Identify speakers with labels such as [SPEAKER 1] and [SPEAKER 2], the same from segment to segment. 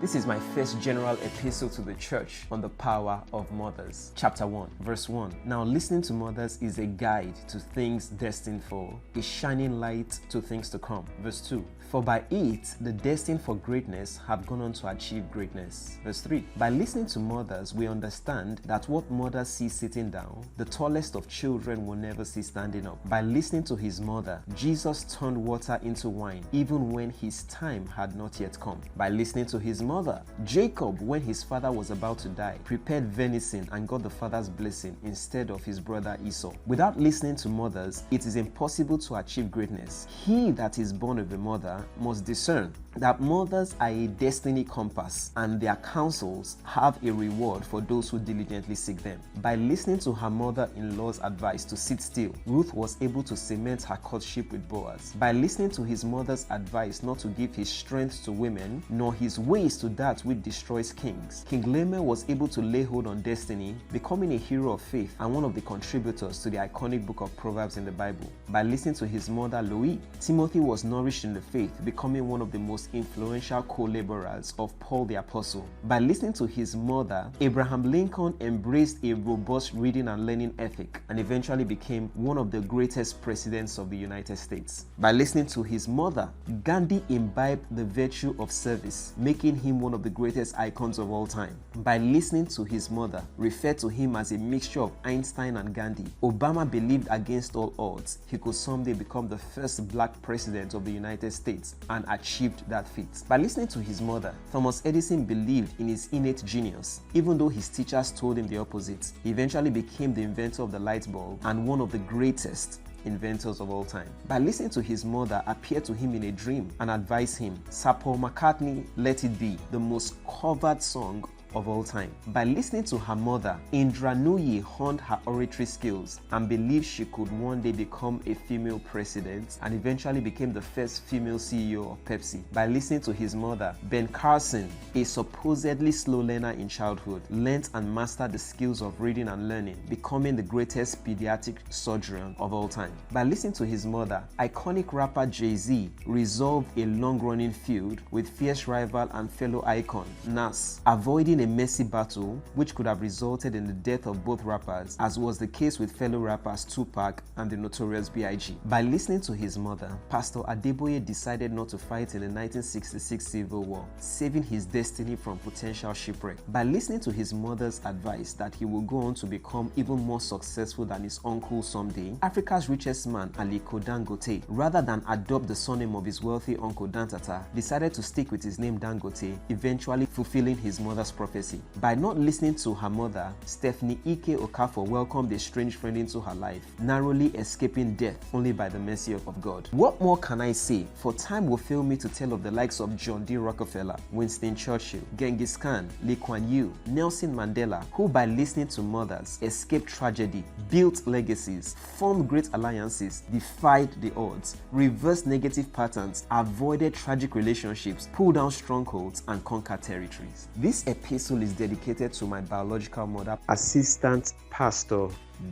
[SPEAKER 1] This is my first general epistle to the church on the power of mothers. Chapter 1, verse 1. Now listening to mothers is a guide to things destined for, a shining light to things to come. Verse 2. For by it, the destined for greatness have gone on to achieve greatness. Verse 3. By listening to mothers, we understand that what mothers see sitting down, the tallest of children will never see standing up. By listening to his mother, Jesus turned water into wine, even when his time had not yet come. By listening to his mother, Jacob, when his father was about to die, prepared venison and got the father's blessing instead of his brother Esau. Without listening to mothers, it is impossible to achieve greatness. He that is born of a mother must discern that mothers are a destiny compass and their counsels have a reward for those who diligently seek them. By listening to her mother-in-law's advice to sit still, Ruth was able to cement her courtship with Boaz. By listening to his mother's advice not to give his strength to women, nor his ways to that which destroys kings, King Lemuel was able to lay hold on destiny, becoming a hero of faith and one of the contributors to the iconic book of Proverbs in the Bible. By listening to his mother Lois, Timothy was nourished in the faith, becoming one of the most influential co-laborers of Paul the Apostle. By listening to his mother, Abraham Lincoln embraced a robust reading and learning ethic and eventually became one of the greatest presidents of the United States. By listening to his mother, Gandhi imbibed the virtue of service, making him one of the greatest icons of all time. By listening to his mother, referred to him as a mixture of Einstein and Gandhi, Obama believed against all odds he could someday become the first black president of the United States and achieved that feat. By listening to his mother, Thomas Edison believed in his innate genius. Even though his teachers told him the opposite, he eventually became the inventor of the light bulb and one of the greatest inventors of all time. By listening to his mother appear to him in a dream and advise him, Sir Paul McCartney, Let It Be, the most covered song of all time. By listening to her mother, Indra Nooyi honed her oratory skills and believed she could one day become a female president and eventually became the first female CEO of Pepsi. By listening to his mother, Ben Carson, a supposedly slow learner in childhood, learnt and mastered the skills of reading and learning, becoming the greatest pediatric surgeon of all time. By listening to his mother, iconic rapper Jay-Z resolved a long-running feud with fierce rival and fellow icon Nas, avoiding a messy battle which could have resulted in the death of both rappers, as was the case with fellow rappers Tupac and the Notorious B.I.G. By listening to his mother, Pastor Adeboye decided not to fight in the 1966 Civil War, saving his destiny from potential shipwreck. By listening to his mother's advice that he will go on to become even more successful than his uncle someday, Africa's richest man, Aliko Dangote, rather than adopt the surname of his wealthy uncle Dantata, decided to stick with his name Dangote, eventually fulfilling his mother's prophecy. By not listening to her mother, Stephanie Ike Okafor welcomed a strange friend into her life, narrowly escaping death only by the mercy of God. What more can I say? For time will fail me to tell of the likes of John D. Rockefeller, Winston Churchill, Genghis Khan, Lee Kuan Yew, Nelson Mandela, who by listening to mothers escaped tragedy, built legacies, formed great alliances, defied the odds, reversed negative patterns, avoided tragic relationships, pulled down strongholds, and conquered territories. This epistle is dedicated to my biological mother, Assistant Pastor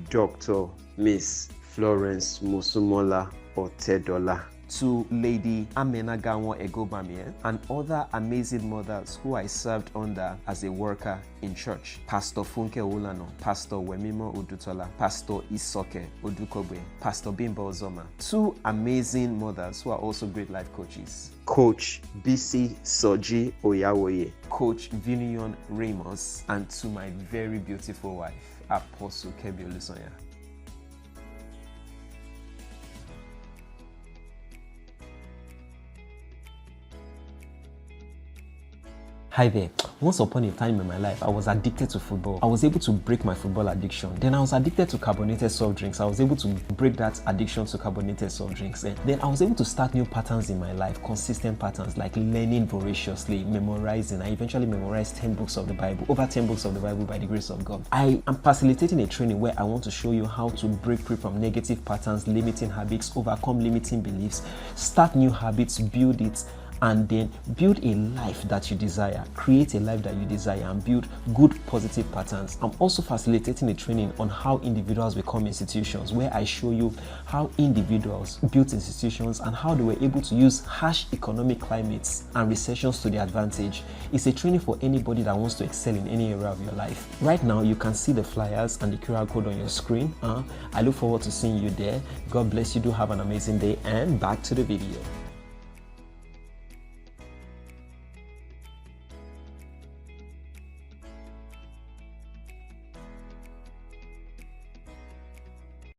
[SPEAKER 1] Dr. Miss Florence Musumola Otedola, to Lady Amena Ganwa Egobamie, and other amazing mothers who I served under as a worker in church. Pastor Funke Ulano, Pastor Wemimo Udutola, Pastor Isoke Odukobe, Pastor Bimbo Ozoma. Two amazing mothers who are also great life coaches. Coach BC Soji Oyawoye, Coach Vinion Ramos, and to my very beautiful wife, Apostle Kebi Olusonya. Hi there. Once upon a time in my life, I was addicted to football. I was able to break my football addiction. Then I was addicted to carbonated soft drinks. I was able to break that addiction to carbonated soft drinks. Then I was able to start new patterns in my life, consistent patterns like learning voraciously, memorizing. I eventually memorized 10 books of the Bible, over 10 books of the Bible by the grace of God. I am facilitating a training where I want to show you how to break free from negative patterns, limiting habits, overcome limiting beliefs, start new habits, build it, and then build a life that you desire. Create a life that you desire and build good positive patterns. I'm also facilitating a training on how individuals become institutions, where I show you how individuals built institutions and how they were able to use harsh economic climates and recessions to their advantage. It's a training for anybody that wants to excel in any area of your life. Right now, you can see the flyers and the QR code on your screen. I look forward to seeing you there. God bless you. Do have an amazing day, and back to the video.